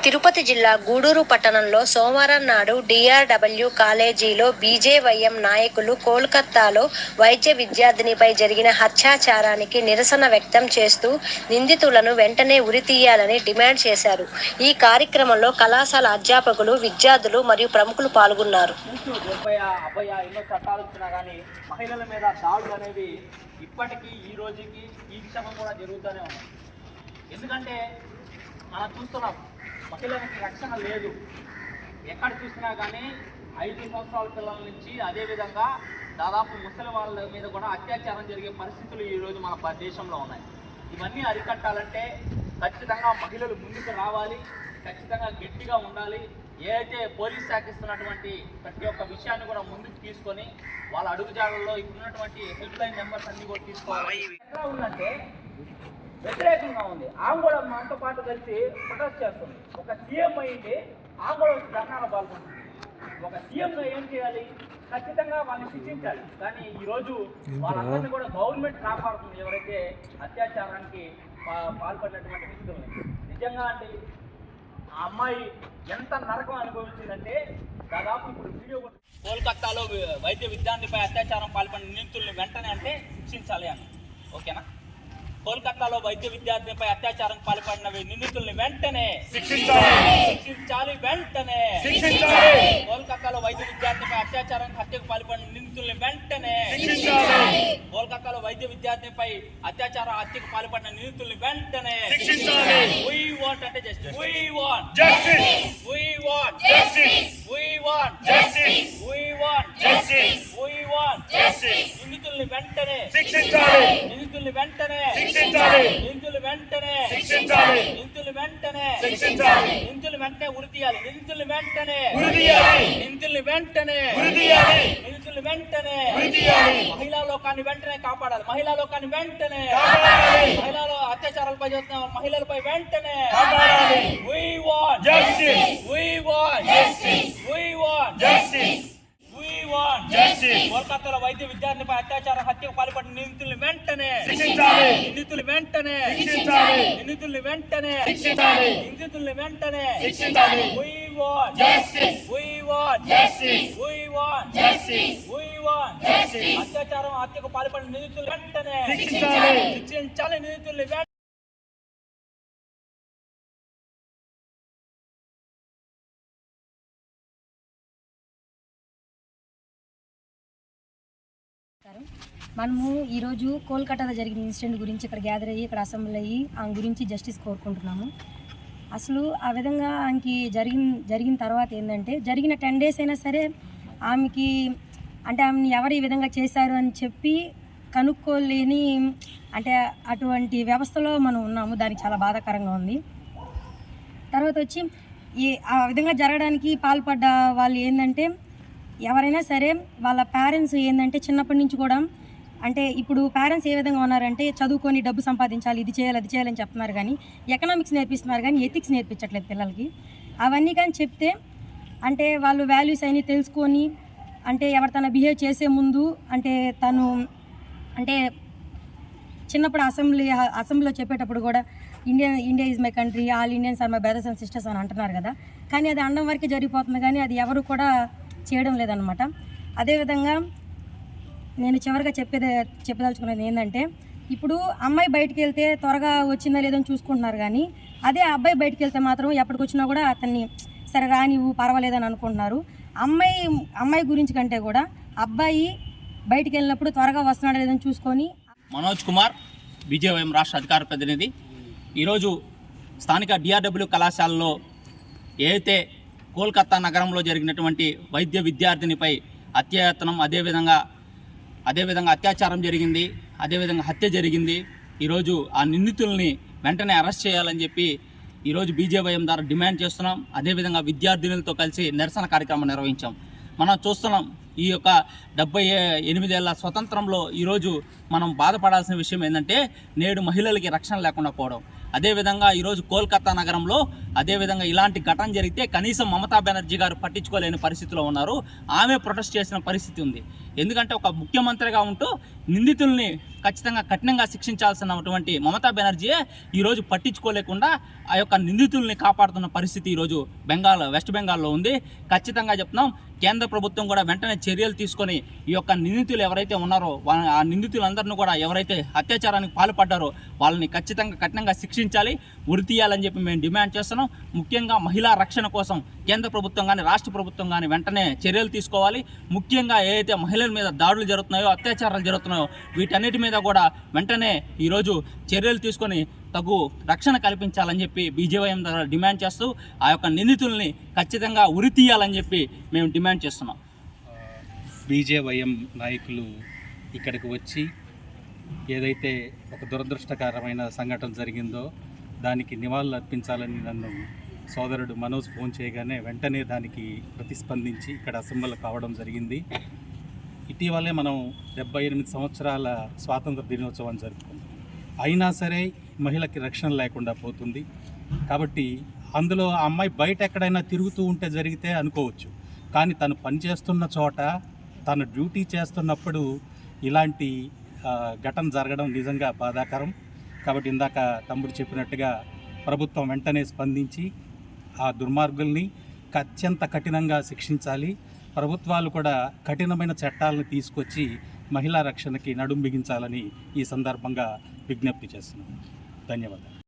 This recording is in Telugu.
తిరుపతి జిల్లా గూడూరు పట్టణంలో సోమవారం నాడు డిఆర్డబ్ల్యూ కాలేజీలో బీజేవైఎం నాయకులు కోల్కతాలో వైద్య విద్యార్థినిపై జరిగిన అత్యాచారానికి నిరసన వ్యక్తం చేస్తూ నిందితులను వెంటనే ఉరితీయాలని డిమాండ్ చేశారు. ఈ కార్యక్రమంలో కళాశాల అధ్యాపకులు, విద్యార్థులు మరియు ప్రముఖులు పాల్గొన్నారు. ఇప్పటికీ ఈ రోజుకి ఈ క్షణం కూడా జరుగుతూనే ఉంది. ఎందుకంటే మనం చూస్తున్నాం, మహిళలకి రక్షణ లేదు. ఎక్కడ చూసినా కానీ 5 సంవత్సరాల పిల్లల నుంచి అదేవిధంగా దాదాపు ముసలి వాళ్ళ మీద కూడా అత్యాచారం జరిగే పరిస్థితులు ఈరోజు మన దేశంలో ఉన్నాయి. ఇవన్నీ అరికట్టాలంటే ఖచ్చితంగా మహిళలు ముందుకు రావాలి, ఖచ్చితంగా గట్టిగా ఉండాలి. ఏదైతే పోలీస్ శాఖ ఇస్తున్నటువంటి ప్రతి ఒక్క విషయాన్ని కూడా ముందుకు తీసుకొని వాళ్ళ అడుగుజాడల్లో ఇప్పుడున్నటువంటి హెల్ప్ లైన్ నెంబర్స్ అన్ని కూడా తీసుకోవాలి. ఎట్లా ఉందంటే వ్యతిరేకంగా ఉంది. ఆమె కూడా మనతో పాటు కలిసి ప్రొటెస్ట్ చేస్తుంది. ఒక సీఎం అయింది, ఆమె కూడా వచ్చి ధర్నాలో పాల్గొంటుంది. ఒక సీఎంగా ఏం చేయాలి? ఖచ్చితంగా వాళ్ళని శిక్షించాలి. కానీ ఈరోజు వాళ్ళందరినీ కూడా గవర్నమెంట్ కాపాడుతుంది, ఎవరైతే అత్యాచారానికి పాల్పడినటువంటి వ్యక్తుల్ని. నిజంగా అండి, ఆ అమ్మాయి ఎంత నరకం అనుభవించిందంటే దాదాపు ఇప్పుడు వీడియో కోల్కతాలో వైద్య విద్యార్థిపై అత్యాచారం పాల్పడిన నిందితుల్ని వెంటనే అంటే శిక్షించాలి అని. ఓకేనా? కోల్కతాలో వైద్య విద్యార్థినిపై అత్యాచారం పాల్పడిన నిందితుల్ని వెంటనే శిక్షించాలి. వెంటనే కోల్కతాలో వైద్య విద్యార్థినిపై అత్యాచారం హత్యకు పాల్పడిన నిందితుల్ని వెంటనే కోల్కతాలో వైద్య విద్యార్థినిపై అత్యాచారం హత్యకు పాల్పడిన నిందితుల్ని వెంటనే We want అంటే justice. We want justice. We want justice. We want justice. We want justice. We want justice. నిందితుల్ని వెంటనే శిక్షించాలి. నిందితుల్ని వెంటనే శిక్షించాలి. నిందితుల్ని వెంటనే శిక్షించాలి. నిందితుల్ని వెంటనే శిక్షించాలి. నిందితుల్ని వెంటనే ఉరితీయాలి. నిందితుల్ని వెంటనే ఉరితీయాలి. నిందితుల్ని వెంటనే ఉరితీయాలి. నిందితుల్ని వెంటనే ఉరితీయాలి. మహిళా లోకాన్ని వెంటనే కాపాడాలి. మహిళా లోకాన్ని వెంటనే కాపాడాలి. మహిళలు అత్యాచారాలపై చేస్తున్న మహిళలపై వెంటనే కాపాడాలి. We want justice. We want justice. We want justice. We want justice. కోల్కతాలో వైద్య విద్యార్థినిపై అత్యాచార హత్యకు పాల్పడిన నిందితుల్ని వెంటనే శిక్షించాలి. నిందితుల్ని వెంటనే శిక్షించాలి. నిందితుల్ని వెంటనే శిక్షించాలి. నిందితుల్ని వెంటనే శిక్షించాలి. We want justice. We want justice. We want justice. We want justice. అత్యాచారం హత్యకు పాల్పడిన నిందితుల్ని వెంటనే శిక్షించాలి. శిక్షించాలి. నిందితుల్ని మనము ఈరోజు కోల్కతాలో జరిగిన ఇన్సిడెంట్ గురించి ఇక్కడ గ్యాదర్ అయ్యి ఇక్కడ అసెంబ్లీ అయ్యి ఆమె గురించి జస్టిస్ కోరుకుంటున్నాము. అసలు ఆ విధంగా ఆమెకి జరిగిన తర్వాత ఏంటంటే జరిగిన 10 days అయినా సరే ఆమెకి అంటే ఆమెని ఎవరు ఈ విధంగా చేశారు అని చెప్పి కనుక్కోలేని అంటే అటువంటి వ్యవస్థలో మనం ఉన్నాము. దానికి చాలా బాధాకరంగా ఉంది. తర్వాత వచ్చి ఆ విధంగా జరగడానికి పాల్పడ్డ వాళ్ళు ఏంటంటే ఎవరైనా సరే వాళ్ళ పేరెంట్స్ ఏంటంటే చిన్నప్పటి నుంచి కూడా అంటే ఇప్పుడు పేరెంట్స్ ఏ విధంగా ఉన్నారంటే చదువుకొని డబ్బు సంపాదించాలి, ఇది చేయాలి, అది చేయాలని చెప్తున్నారు. కానీ ఎకనామిక్స్ నేర్పిస్తున్నారు, కానీ ఎథిక్స్ నేర్పించట్లేదు పిల్లలకి. అవన్నీ కానీ చెప్తే అంటే వాళ్ళు వాల్యూస్ అన్నీ తెలుసుకొని అంటే ఎవరితోనైనా బిహేవ్ చేసే ముందు అంటే తను అంటే చిన్నప్పుడు అసెంబ్లీలో చెప్పేటప్పుడు కూడా India is my country, all Indians are my brothers and sisters అని అంటున్నారు కదా. కానీ అది అనడం వరకే జరిగిపోతుంది, కానీ అది ఎవరు కూడా చేయడం లేదనమాట. అదేవిధంగా నేను చివరిగా చెప్పదలుచుకున్నది ఏంటంటే ఇప్పుడు అమ్మాయి బయటికి వెళ్తే త్వరగా వచ్చిందా లేదని చూసుకుంటున్నారు. కానీ అదే అబ్బాయి బయటికి వెళ్తే మాత్రం ఎప్పటికొచ్చినా కూడా అతన్ని సరే రానివ్వు పర్వాలేదని అనుకుంటున్నారు. అమ్మాయి గురించి కంటే కూడా అబ్బాయి బయటికి వెళ్ళినప్పుడు త్వరగా వస్తున్నాడా లేదని చూసుకొని. మనోజ్ కుమార్, బీజేవైఎం రాష్ట్ర అధికార ప్రతినిధి. ఈరోజు స్థానిక డిఆర్డబ్ల్యూ కళాశాలలో ఏదైతే కోల్కతా నగరంలో జరిగినటువంటి వైద్య విద్యార్థినిపై అత్యాయత్నం అదేవిధంగా అత్యాచారం జరిగింది, అదేవిధంగా హత్య జరిగింది. ఈరోజు ఆ నిందితుల్ని వెంటనే అరెస్ట్ చేయాలని చెప్పి ఈరోజు బీజేవైఎం ద్వారా డిమాండ్ చేస్తున్నాం. అదేవిధంగా విద్యార్థినులతో కలిసి నిరసన కార్యక్రమం నిర్వహించాం. మనం చూస్తున్నాం ఈ యొక్క 78 ఏళ్ల స్వతంత్రంలో ఈరోజు మనం బాధపడాల్సిన విషయం ఏంటంటే నేడు మహిళలకి రక్షణ లేకుండా పోవడం. అదేవిధంగా ఈరోజు కోల్కతా నగరంలో అదేవిధంగా ఇలాంటి ఘటన జరిగితే కనీసం మమతా బెనర్జీ గారు పట్టించుకోలేని పరిస్థితిలో ఉన్నారు. ఆమె ప్రొటెస్ట్ చేసిన పరిస్థితి ఉంది. ఎందుకంటే ఒక ముఖ్యమంత్రిగా ఉంటూ నిందితుల్ని ఖచ్చితంగా కఠినంగా శిక్షించాల్సినటువంటి మమతా బెనర్జీయే ఈరోజు పట్టించుకోలేకుండా ఆ యొక్క నిందితుల్ని కాపాడుతున్న పరిస్థితి ఈరోజు వెస్ట్ బెంగాల్లో ఉంది. ఖచ్చితంగా చెప్తున్నాం, కేంద్ర ప్రభుత్వం కూడా వెంటనే చర్యలు తీసుకొని ఈ యొక్క నిందితులు ఎవరైతే ఉన్నారో ఆ నిందితులందరినీ కూడా ఎవరైతే అత్యాచారానికి పాల్పడ్డారో వాళ్ళని ఖచ్చితంగా కఠినంగా శిక్షించాలి, ఉరి తీయాలని చెప్పి మేము డిమాండ్ చేస్తున్నాం. ముఖ్యంగా మహిళా రక్షణ కోసం కేంద్ర ప్రభుత్వం కానీ రాష్ట్ర ప్రభుత్వం కానీ వెంటనే చర్యలు తీసుకోవాలి. ముఖ్యంగా ఏదైతే మహిళల మీద దాడులు జరుగుతున్నాయో, అత్యాచారాలు జరుగుతున్నాయో వీటన్నిటి మీద కూడా వెంటనే ఈరోజు చర్యలు తీసుకొని తగు రక్షణ కల్పించాలని చెప్పి బీజేవైఎం ద్వారా డిమాండ్ చేస్తూ ఆ యొక్క నిందితుల్ని ఖచ్చితంగా ఉరి తీయాలని చెప్పి మేము డిమాండ్ చేస్తున్నాం. బీజేవైఎం నాయకులు ఇక్కడికి వచ్చి ఏదైతే ఒక దురదృష్టకరమైన సంఘటన జరిగిందో దానికి నివాళులు అర్పించాలని నన్ను సోదరుడు మనోజ్ ఫోన్ చేయగానే వెంటనే దానికి ప్రతిస్పందించి ఇక్కడ అసెంబ్లీ కావడం జరిగింది. ఇటీవలే మనం 78 సంవత్సరాల స్వాతంత్ర దినోత్సవం జరుపుకుంటాం. అయినా సరే మహిళకి రక్షణ లేకుండా పోతుంది. కాబట్టి అందులో ఆ అమ్మాయి బయట ఎక్కడైనా తిరుగుతూ ఉంటే జరిగితే అనుకోవచ్చు, కానీ తను పనిచేస్తున్న చోట తను డ్యూటీ చేస్తున్నప్పుడు ఇలాంటి ఘటన జరగడం నిజంగా బాధాకరం. కాబట్టి ఇందాక తమ్ముడు చెప్పినట్టుగా ప్రభుత్వం వెంటనే స్పందించి ఆ దుర్మార్గుల్ని అత్యంత కఠినంగా శిక్షించాలి. ప్రభుత్వాలు కూడా కఠినమైన చట్టాలను తీసుకొచ్చి మహిళా రక్షణకి నడుం బిగించాలని ఈ సందర్భంగా విజ్ఞప్తి చేస్తున్నాను. ధన్యవాదాలు.